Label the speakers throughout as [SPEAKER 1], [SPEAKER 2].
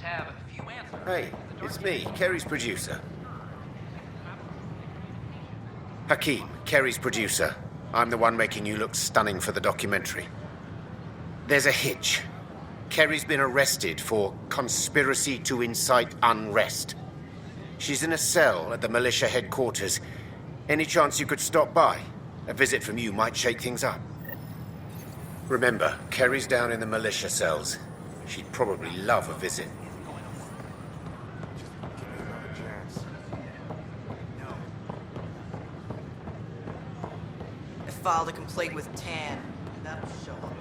[SPEAKER 1] have few answers.
[SPEAKER 2] Hey, it's me, Kerry's producer. Hakeem, Kerry's producer. I'm the one making you look stunning for the documentary. There's a hitch. Kerry's been arrested for conspiracy to incite unrest. She's in a cell at the militia headquarters. Any chance you could stop by? A visit from you might shake things up. Remember, Kerry's down in the militia cells. She'd probably love a visit.
[SPEAKER 3] I filed a complaint with Tan. That'll show up.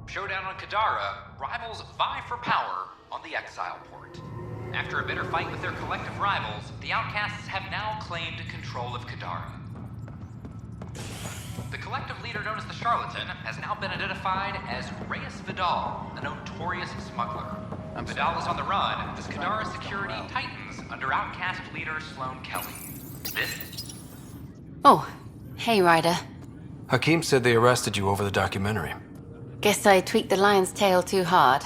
[SPEAKER 1] Showdown on Kadara, rivals vie for power on the Exile port. After a bitter fight with their collective rivals, the Outcasts have now claimed control of Kadara. The collective leader known as the Charlatan has now been identified as Reyes Vidal, a notorious smuggler. Vidal is on the run as Kadara security tightens under Outcast leader Sloane Kelly. This?
[SPEAKER 4] Oh, hey Ryder.
[SPEAKER 5] Hakeem said they arrested you over the documentary.
[SPEAKER 4] Guess I tweaked the lion's tail too hard.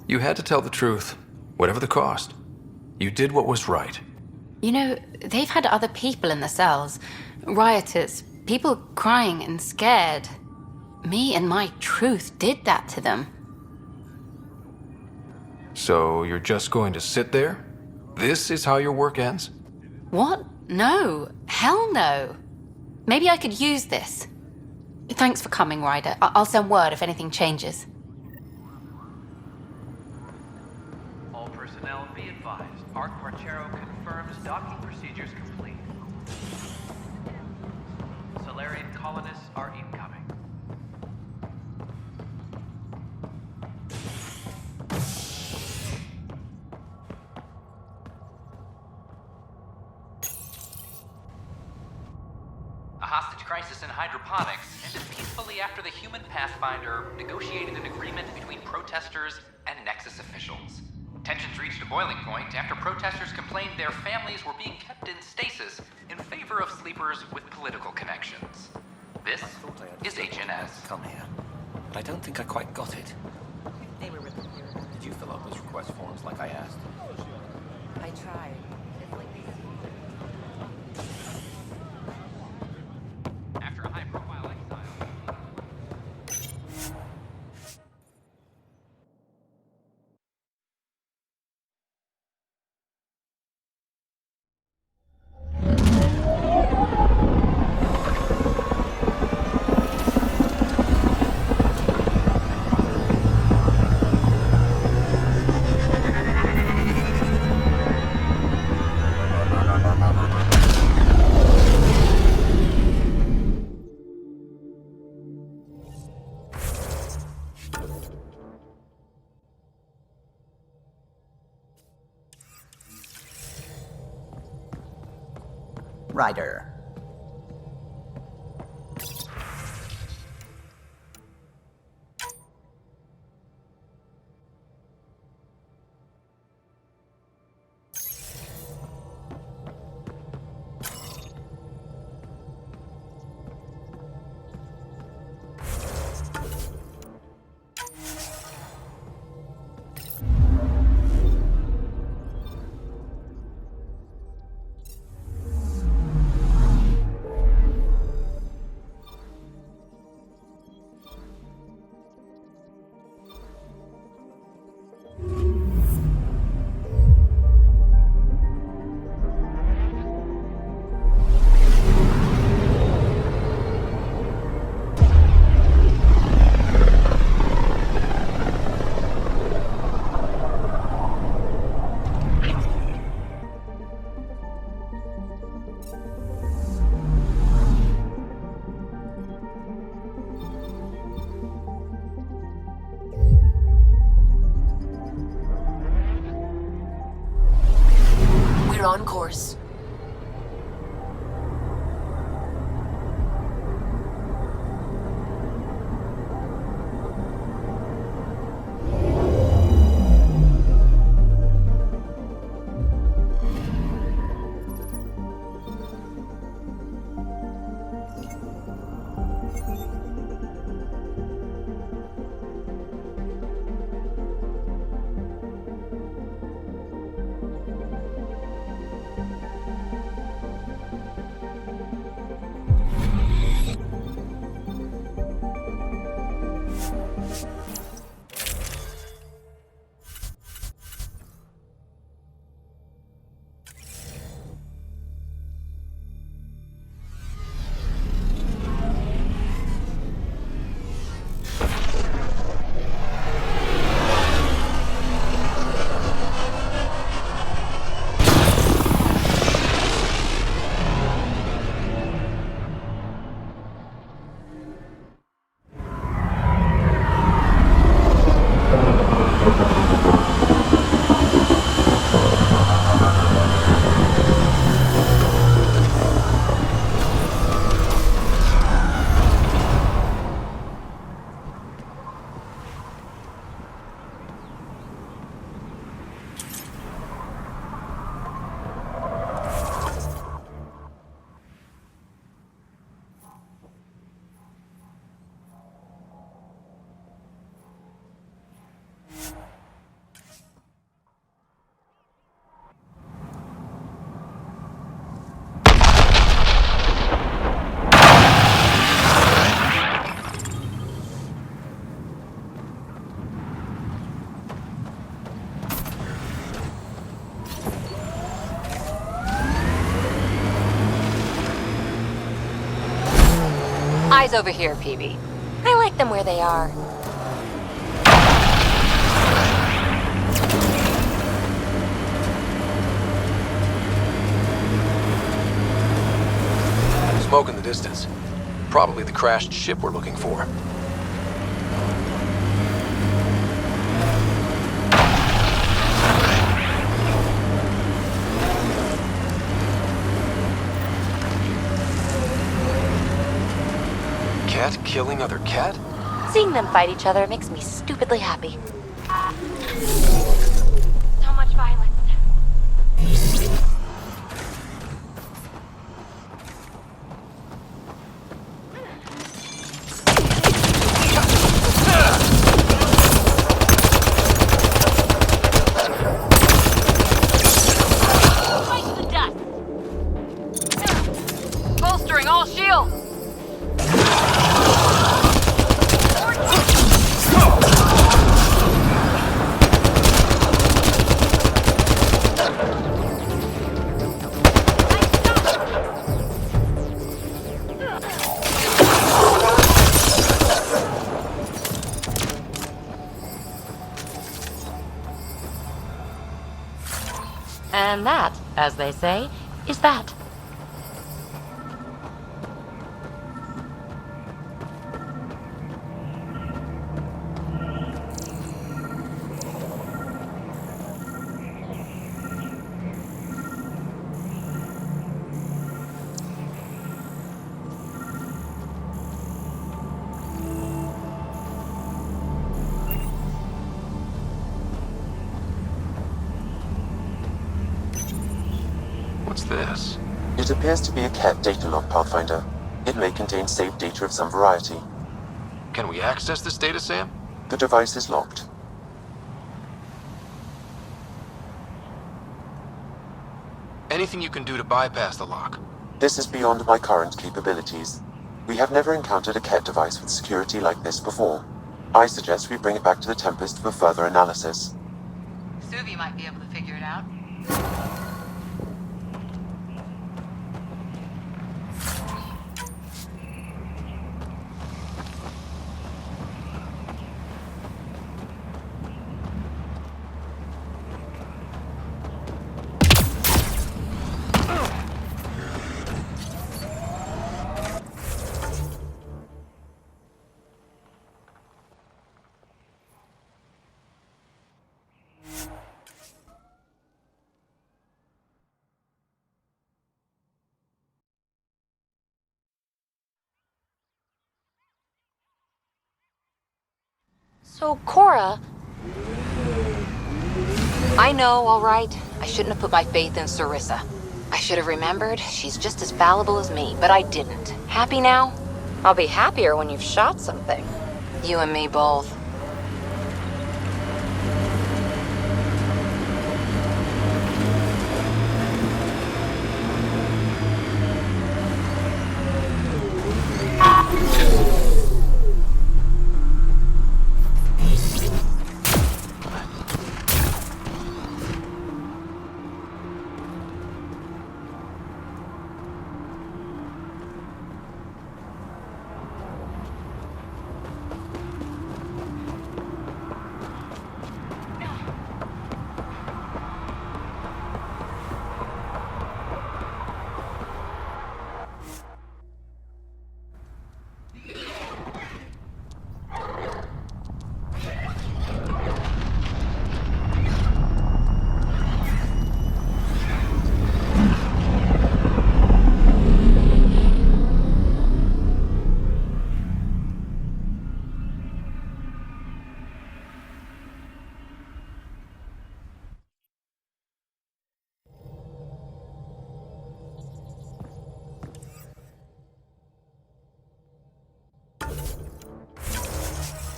[SPEAKER 5] You had to tell the truth, whatever the cost. You did what was right.
[SPEAKER 4] You know, they've had other people in the cells. Rioters, people crying and scared. Me and my truth did that to them.
[SPEAKER 5] So you're just going to sit there? This is how your work ends?
[SPEAKER 4] What? No. Hell no. Maybe I could use this. Thanks for coming, Ryder. I'll send word if anything changes.
[SPEAKER 6] All personnel be advised. Arc Marchero confirms docking procedures complete. Solarian colonists are incoming.
[SPEAKER 1] A hostage crisis in hydroponics ended peacefully after the human Pathfinder negotiated an agreement between protesters and Nexus officials. Tensions reached a boiling point after protesters complained their families were being kept in stasis in favor of sleepers with political connections. This is HNS.
[SPEAKER 7] Come here, but I don't think I quite got it.
[SPEAKER 3] They were really weird.
[SPEAKER 7] Did you fill out those request forms like I asked?
[SPEAKER 3] I tried.
[SPEAKER 1] After a high-profile exile,
[SPEAKER 7] Ryder.
[SPEAKER 8] We're on course.
[SPEAKER 4] Eyes over here, Peavy. I like them where they are.
[SPEAKER 5] Smoke in the distance. Probably the crashed ship we're looking for. Cat killing other cat?
[SPEAKER 4] Seeing them fight each other makes me stupidly happy. So much violence. Bolstering all shields! And that, as they say, is that.
[SPEAKER 5] What's this?
[SPEAKER 8] It appears to be a cat data log, Pathfinder. It may contain saved data of some variety.
[SPEAKER 5] Can we access this data, Sam?
[SPEAKER 8] The device is locked.
[SPEAKER 5] Anything you can do to bypass the lock?
[SPEAKER 8] This is beyond my current capabilities. We have never encountered a cat device with security like this before. I suggest we bring it back to the Tempest for further analysis.
[SPEAKER 3] Suvi might be able to figure it out.
[SPEAKER 4] So, Cora... I know, all right. I shouldn't have put my faith in Sarissa. I should have remembered she's just as fallible as me, but I didn't. Happy now? I'll be happier when you've shot something. You and me both.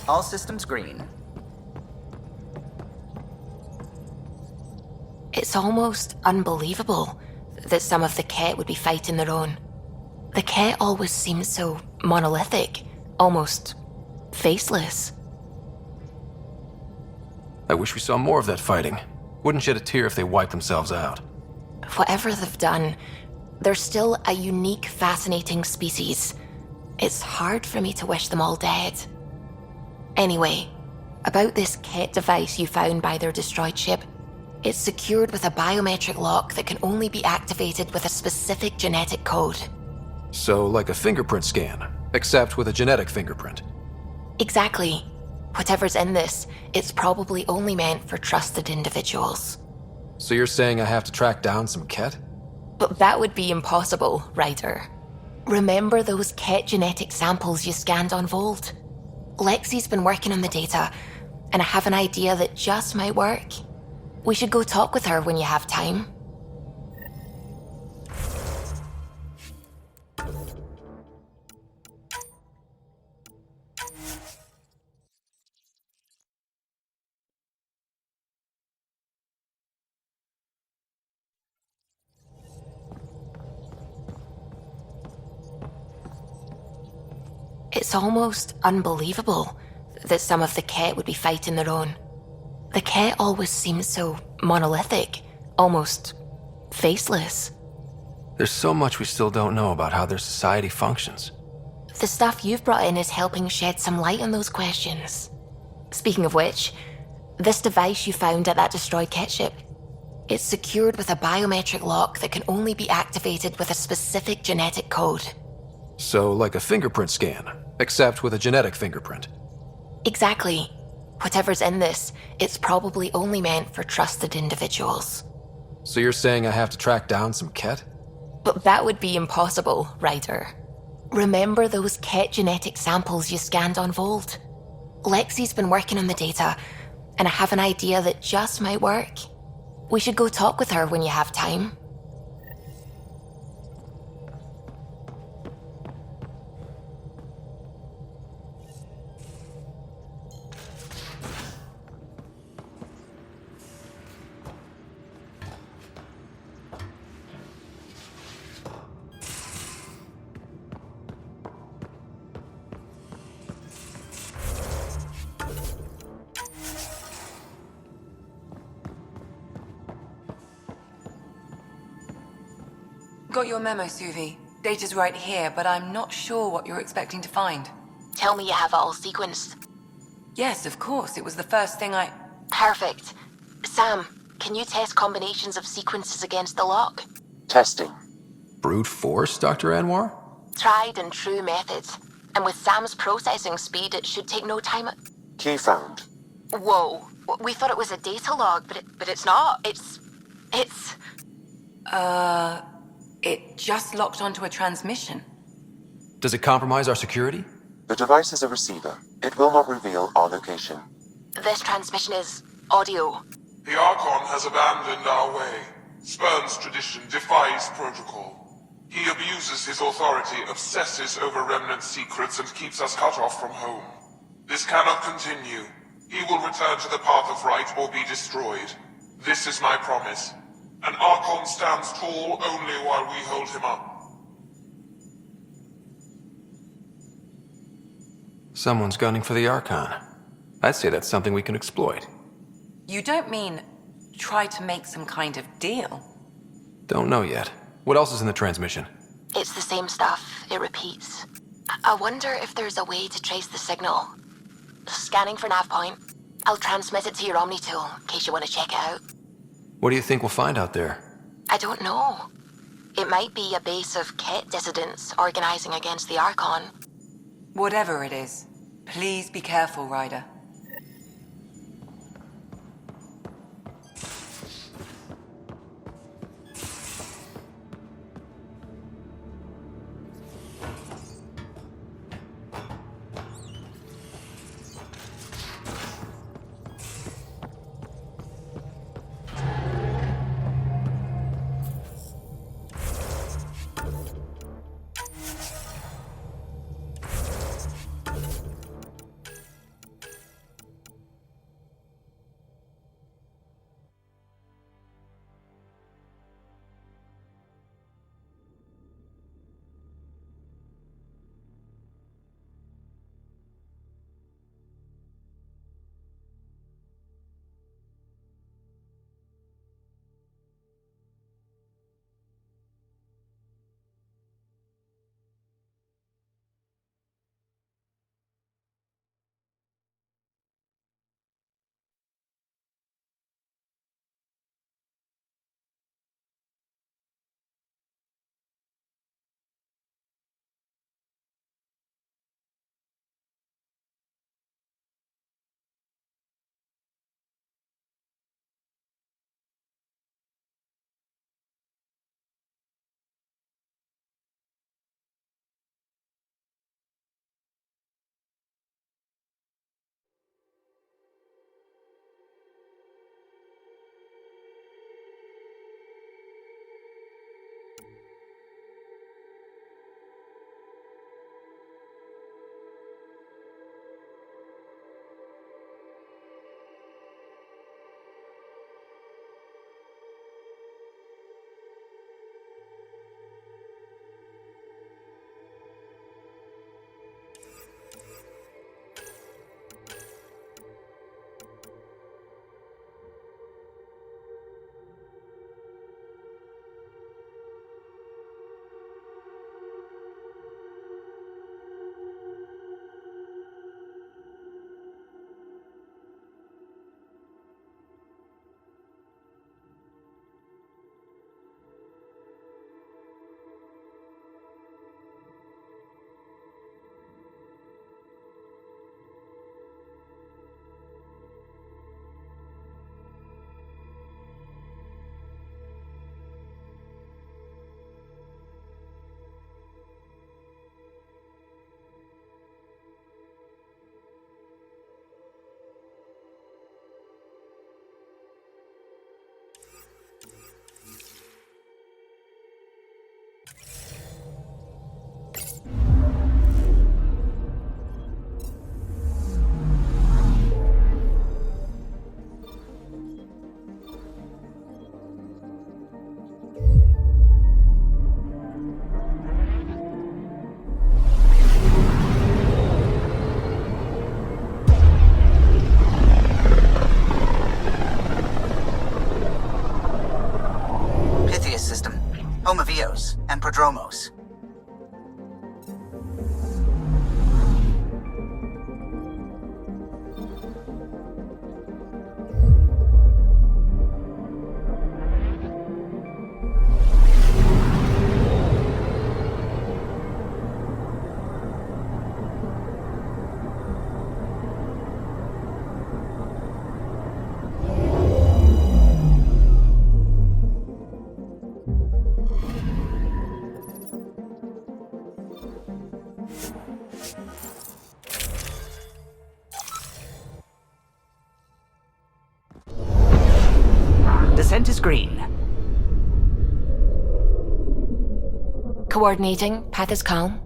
[SPEAKER 7] All systems green.
[SPEAKER 9] It's almost unbelievable that some of the Ket would be fighting their own. The Ket always seems so monolithic, almost faceless.
[SPEAKER 5] I wish we saw more of that fighting. Wouldn't shed a tear if they wiped themselves out.
[SPEAKER 9] Whatever they've done, they're still a unique, fascinating species. It's hard for me to wish them all dead. Anyway, about this Ket device you found by their destroyed ship, it's secured with a biometric lock that can only be activated with a specific genetic code.
[SPEAKER 5] So, like a fingerprint scan, except with a genetic fingerprint.
[SPEAKER 9] Exactly. Whatever's in this, it's probably only meant for trusted individuals.
[SPEAKER 5] So you're saying I have to track down some Ket?
[SPEAKER 9] But that would be impossible, Ryder. Remember those Ket genetic samples you scanned on Volt? Lexi's been working on the data, and I have an idea that just might work. We should go talk with her when you have time. It's almost unbelievable that some of the Ket would be fighting their own. The Ket always seems so monolithic, almost faceless.
[SPEAKER 5] There's so much we still don't know about how their society functions.
[SPEAKER 9] The stuff you've brought in is helping shed some light on those questions. Speaking of which, this device you found at that destroyed Ket ship, it's secured with a biometric lock that can only be activated with a specific genetic code.
[SPEAKER 5] So, like a fingerprint scan, except with a genetic fingerprint.
[SPEAKER 9] Exactly. Whatever's in this, it's probably only meant for trusted individuals.
[SPEAKER 5] So you're saying I have to track down some Ket?
[SPEAKER 9] But that would be impossible, Ryder. Remember those Ket genetic samples you scanned on Volt? Lexi's been working on the data, and I have an idea that just might work. We should go talk with her when you have time.
[SPEAKER 3] Got your memo, Suvi. Data's right here, but I'm not sure what you're expecting to find.
[SPEAKER 9] Tell me you have it all sequenced.
[SPEAKER 3] Yes, of course. It was the first thing I...
[SPEAKER 9] Perfect. Sam, can you test combinations of sequences against the lock?
[SPEAKER 8] Testing.
[SPEAKER 5] Brute force, Dr. Anwar?
[SPEAKER 9] Tried and true methods. And with Sam's processing speed, it should take no time.
[SPEAKER 8] Key found.
[SPEAKER 9] Whoa. We thought it was a data log, but it's not. It's...
[SPEAKER 3] It just locked onto a transmission.
[SPEAKER 5] Does it compromise our security?
[SPEAKER 8] The device is a receiver. It will not reveal our location.
[SPEAKER 9] This transmission is audio.
[SPEAKER 10] The Archon has abandoned our way, spurns tradition, defies protocol. He abuses his authority, obsesses over remnant secrets, and keeps us cut off from home. This cannot continue. He will return to the path of right or be destroyed. This is my promise. An Archon stands tall only while we hold him up.
[SPEAKER 5] Someone's gunning for the Archon. I'd say that's something we can exploit.
[SPEAKER 3] You don't mean try to make some kind of deal?
[SPEAKER 5] Don't know yet. What else is in the transmission?
[SPEAKER 9] It's the same stuff. It repeats. I wonder if there's a way to trace the signal. Scanning for nav point. I'll transmit it to your Omni tool in case you want to check it out.
[SPEAKER 5] What do you think we'll find out there?
[SPEAKER 9] I don't know. It might be a base of Ket dissidents organizing against the Archon.
[SPEAKER 3] Whatever it is, please be careful, Ryder.
[SPEAKER 7] Prodromos. Descent is green.
[SPEAKER 9] Coordinating. Path is calm.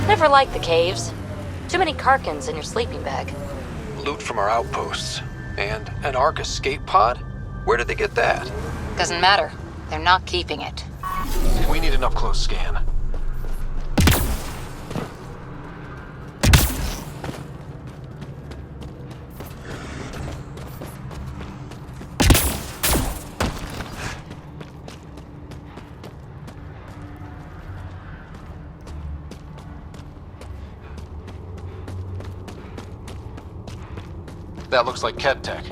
[SPEAKER 4] Never liked the caves. Too many Karkins in your sleeping bag.
[SPEAKER 5] Loot from our outposts. And an Ark escape pod? Where did they get that?
[SPEAKER 4] Doesn't matter. They're not keeping it.
[SPEAKER 5] We need an up-close scan. That looks like Ket tech.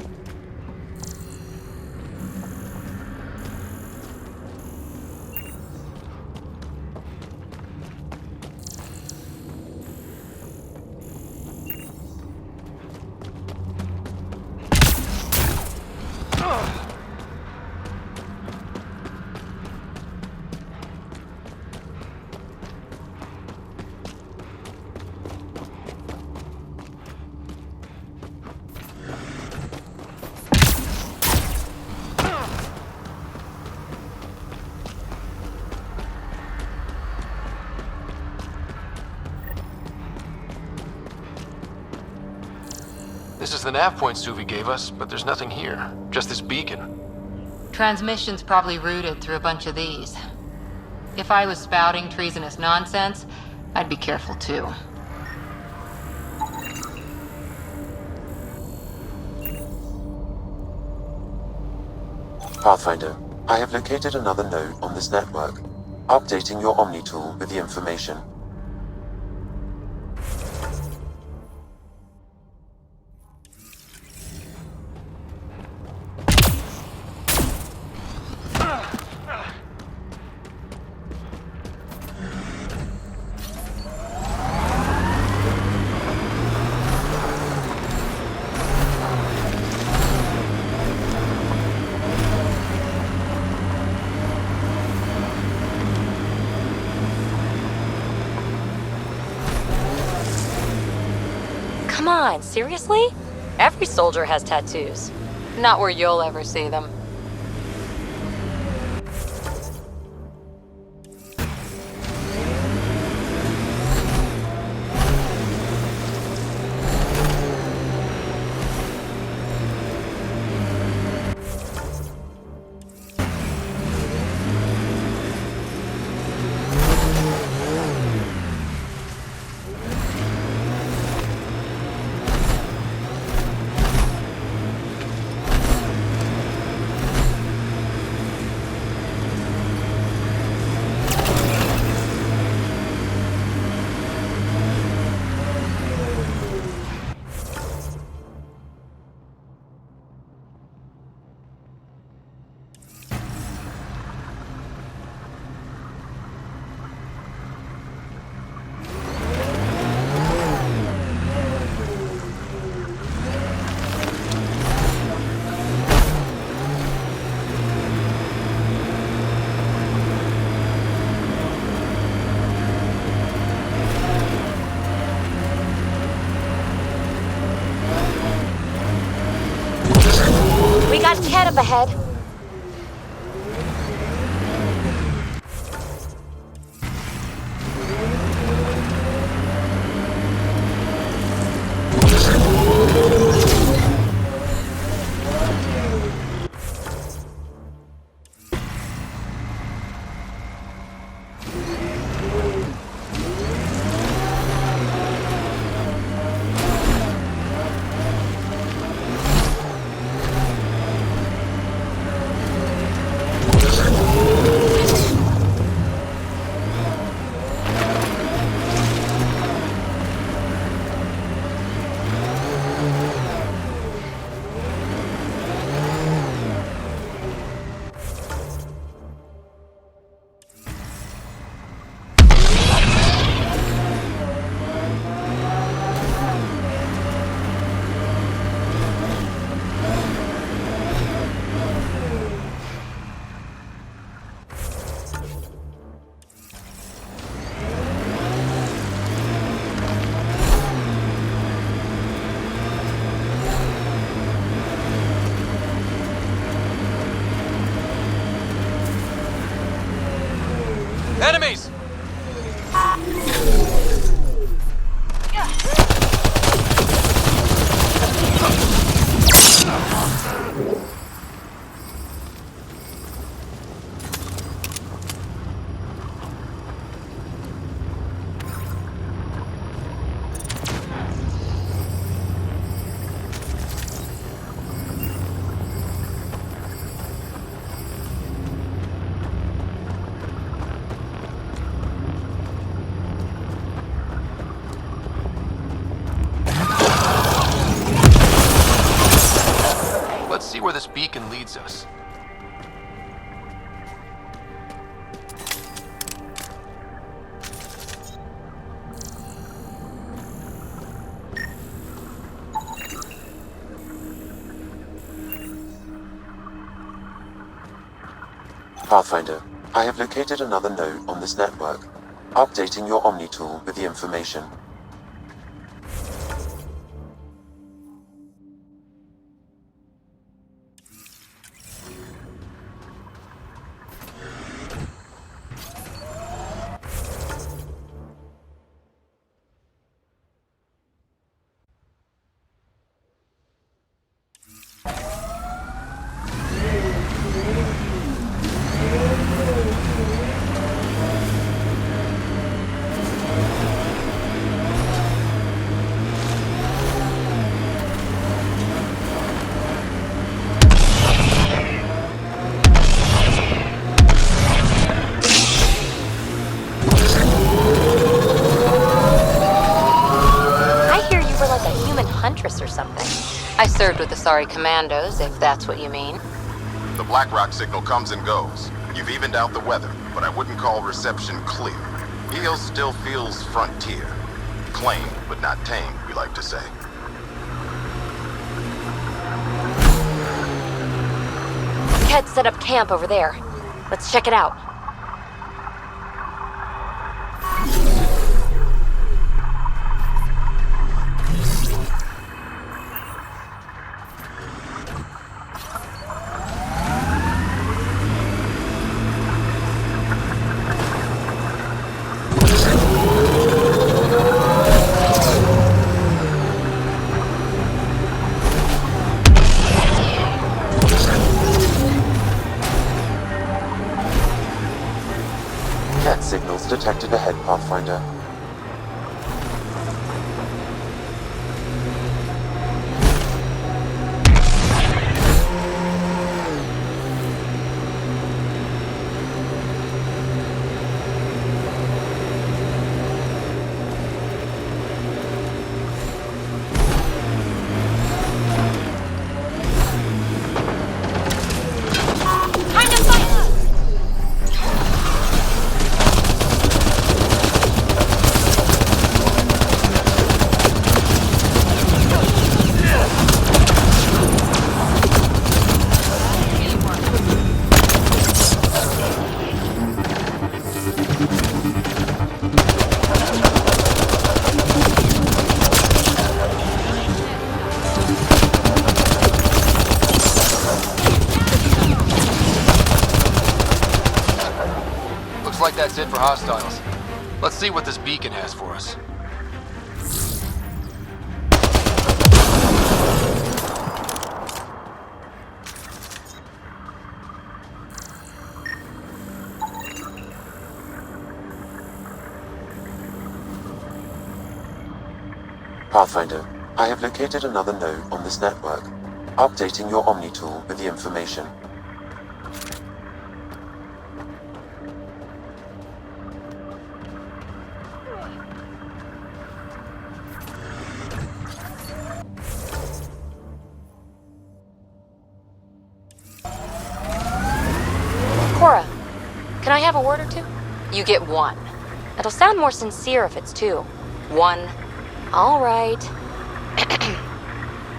[SPEAKER 5] This is the nav point Suvi gave us, but there's nothing here. Just this beacon.
[SPEAKER 4] Transmission's probably routed through a bunch of these. If I was spouting treasonous nonsense, I'd be careful too.
[SPEAKER 8] Pathfinder, I have located another node on this network. Updating your Omni tool with the information.
[SPEAKER 4] on, seriously? Every soldier has tattoos. Not where you'll ever see them. We got Ted up ahead.
[SPEAKER 5] Enemies! Let's see where this beacon leads us.
[SPEAKER 8] Pathfinder, I have located another node on this network. Updating your Omni tool with the information.
[SPEAKER 4] Or something. I served with the Sorry Commandos, if that's what you mean.
[SPEAKER 11] The Blackrock signal comes and goes. You've evened out the weather, but I wouldn't call reception clear. EO still feels frontier. Claimed, but not tamed, we like to say.
[SPEAKER 4] Ted set up camp over there. Let's check it out.
[SPEAKER 8] detected ahead, Pathfinder.
[SPEAKER 5] Like that's it for hostiles. Let's see what this beacon has for us.
[SPEAKER 8] Pathfinder, I have located another node on this network. Updating your Omni tool with the information.
[SPEAKER 4] Can I have a word or two? You get one. It'll sound more sincere if it's two. One. All right.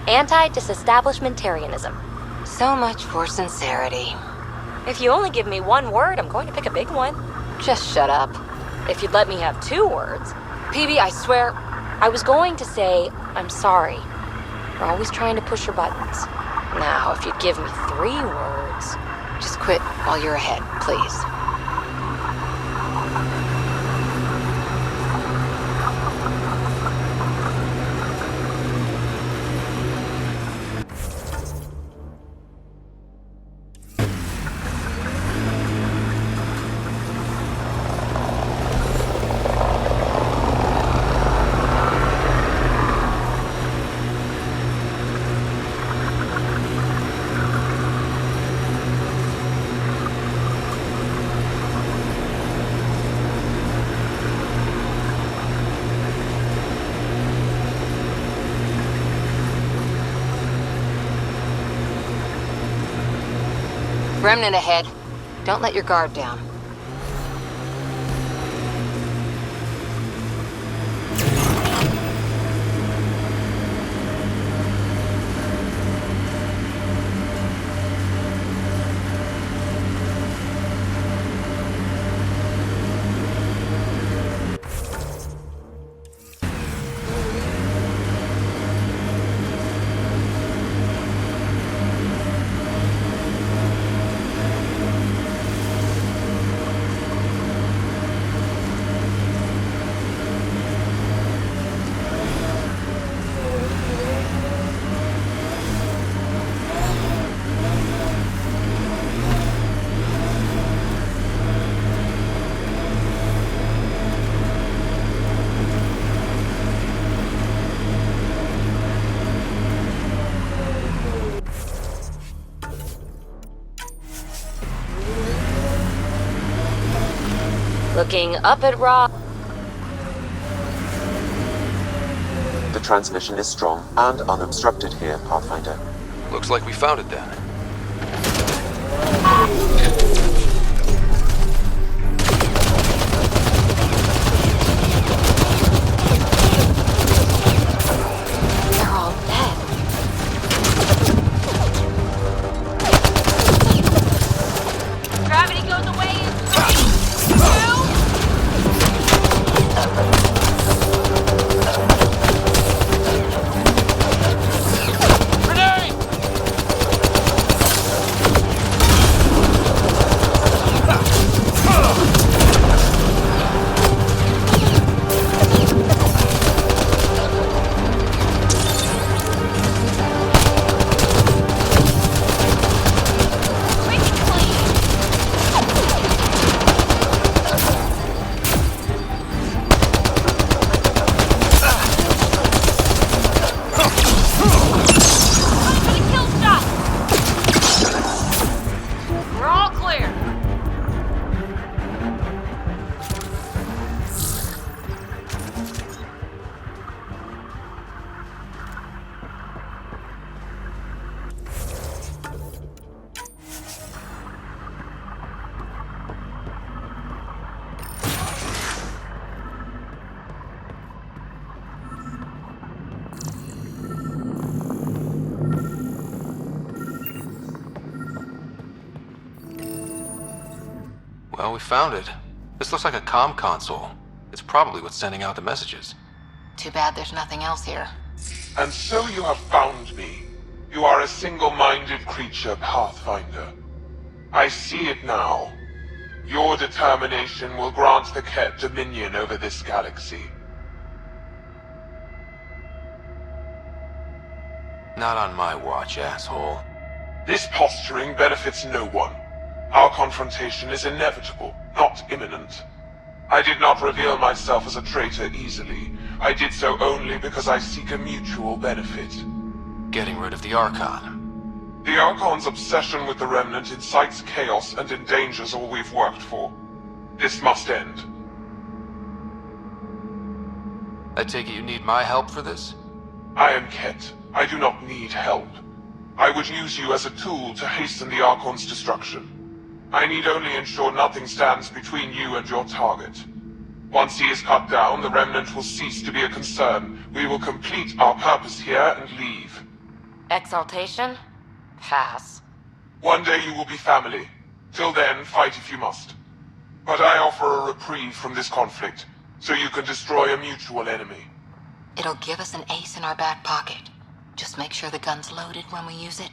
[SPEAKER 4] Anti-disestablishmentarianism. So much for sincerity. If you only give me one word, I'm going to pick a big one. Just shut up. If you'd let me have 2 words. PB, I swear, I was going to say, I'm sorry. You're always trying to push your buttons. Now, if you'd give me 3 words, just quit while you're ahead, please. Remnant ahead. Don't let your guard down. Looking up at Rob.
[SPEAKER 8] The transmission is strong and unobstructed here, Pathfinder.
[SPEAKER 5] Looks like we found it then.
[SPEAKER 4] They're all dead. Gravity goes away in 3, 2...
[SPEAKER 5] Grenade! Well, we found it. This looks like a comm console. It's probably what's sending out the messages.
[SPEAKER 4] Too bad there's nothing else here.
[SPEAKER 10] And so you have found me. You are a single-minded creature, Pathfinder. I see it now. Your determination will grant the Ket dominion over this galaxy.
[SPEAKER 5] Not on my watch, asshole.
[SPEAKER 10] This posturing benefits no one. Our confrontation is inevitable, not imminent. I did not reveal myself as a traitor easily. I did so only because I seek a mutual benefit.
[SPEAKER 5] Getting rid of the Archon.
[SPEAKER 10] The Archon's obsession with the Remnant incites chaos and endangers all we've worked for. This must end.
[SPEAKER 5] I take it you need my help for this?
[SPEAKER 10] I am Ket. I do not need help. I would use you as a tool to hasten the Archon's destruction. I need only ensure nothing stands between you and your target. Once he is cut down, the Remnant will cease to be a concern. We will complete our purpose here and leave.
[SPEAKER 4] Exaltation? Pass.
[SPEAKER 10] One day you will be family. Till then, fight if you must. But I offer a reprieve from this conflict, so you can destroy a mutual enemy.
[SPEAKER 4] It'll give us an ace in our back pocket. Just make sure the gun's loaded when we use it.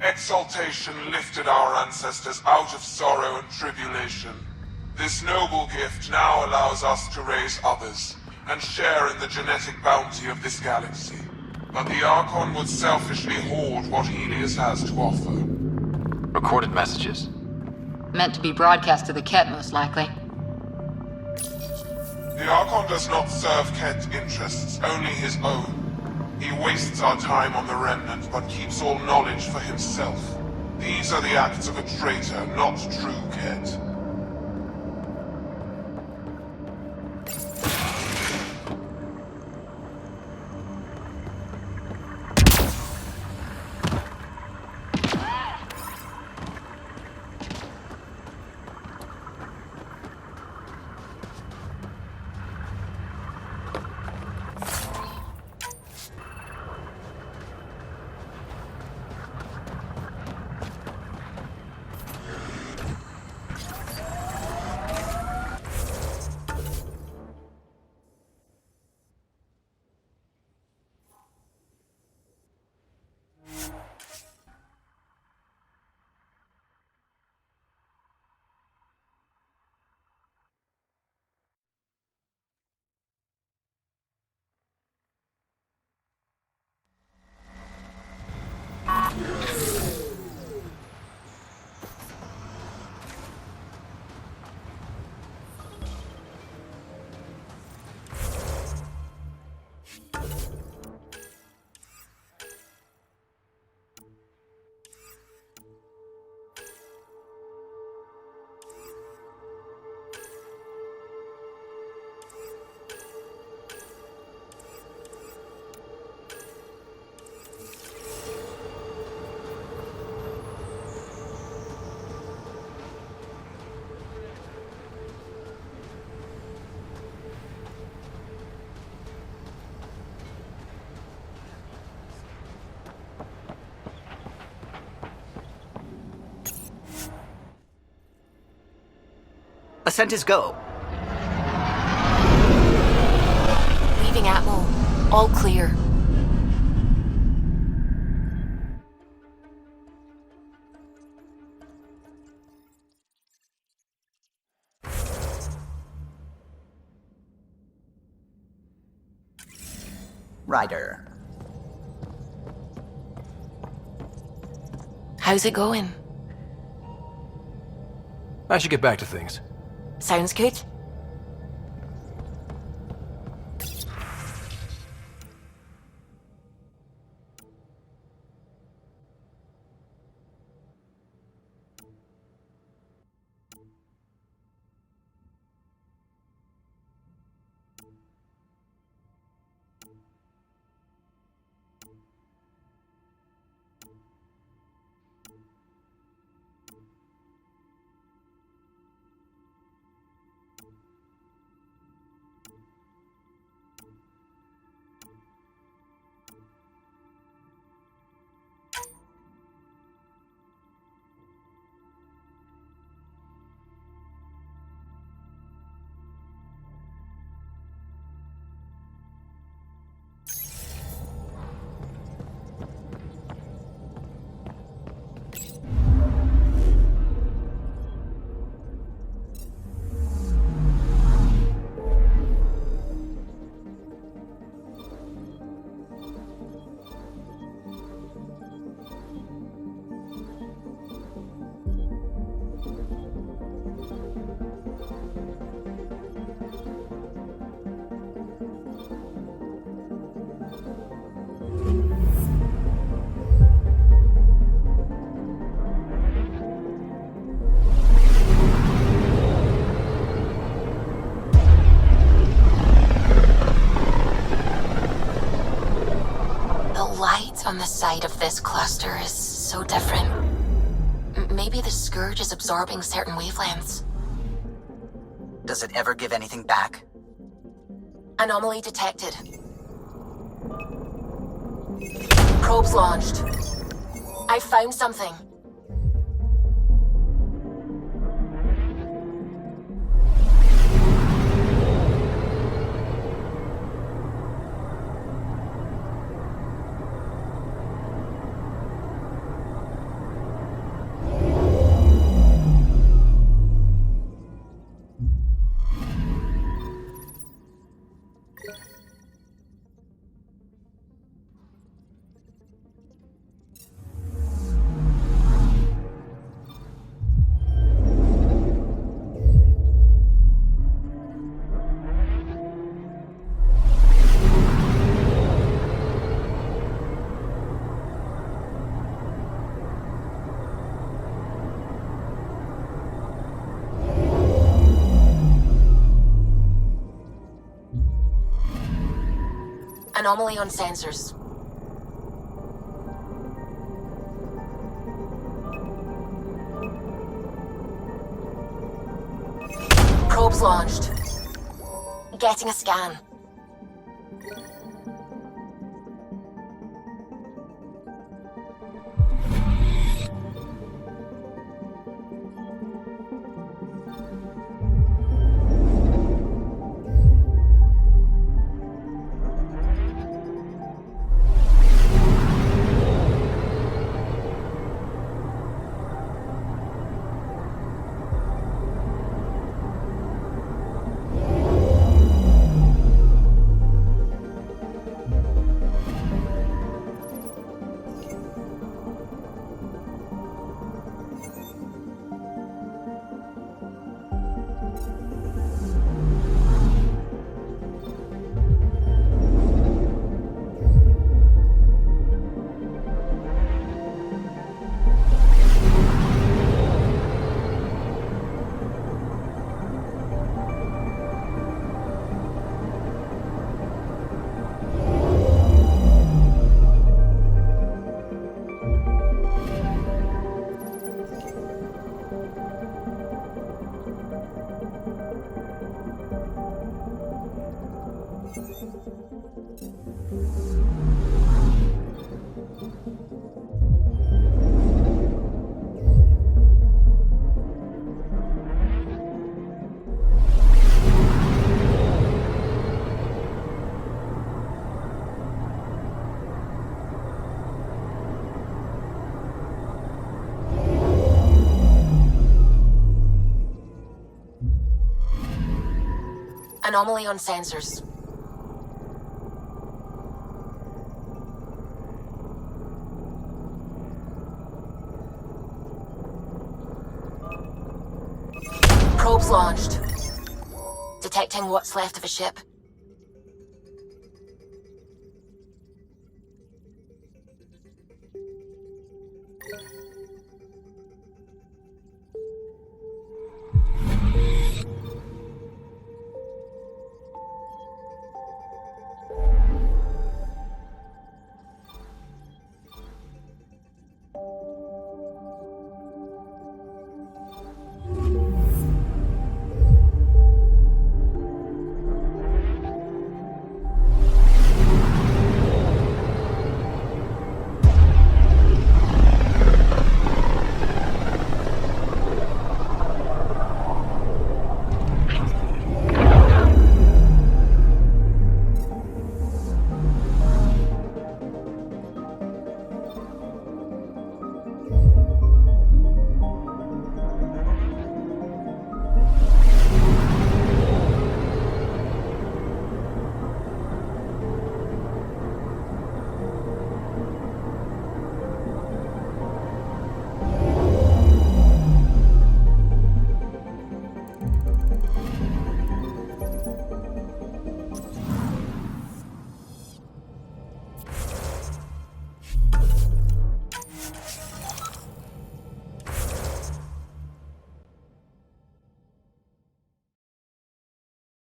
[SPEAKER 10] Exaltation lifted our ancestors out of sorrow and tribulation. This noble gift now allows us to raise others, and share in the genetic bounty of this galaxy. But the Archon would selfishly hoard what Helios has to offer.
[SPEAKER 5] Recorded messages?
[SPEAKER 4] Meant to be broadcast to the Ket, most likely.
[SPEAKER 10] The Archon does not serve Ket interests, only his own. He wastes our time on the Remnant, but keeps all knowledge for himself. These are the acts of a traitor, not true Ket.
[SPEAKER 7] Ascent is go.
[SPEAKER 9] Leaving Atmo. All clear.
[SPEAKER 7] Ryder.
[SPEAKER 9] How's it going?
[SPEAKER 5] I should get back to things.
[SPEAKER 9] Sounds good. the side of this cluster is so different. Maybe the Scourge is absorbing certain wavelengths.
[SPEAKER 7] Does it ever give anything back?
[SPEAKER 9] Anomaly detected. Probes launched. I found something. Anomaly on sensors. Probes launched. Getting a scan. Anomaly on sensors. Probes launched. Detecting what's left of a ship.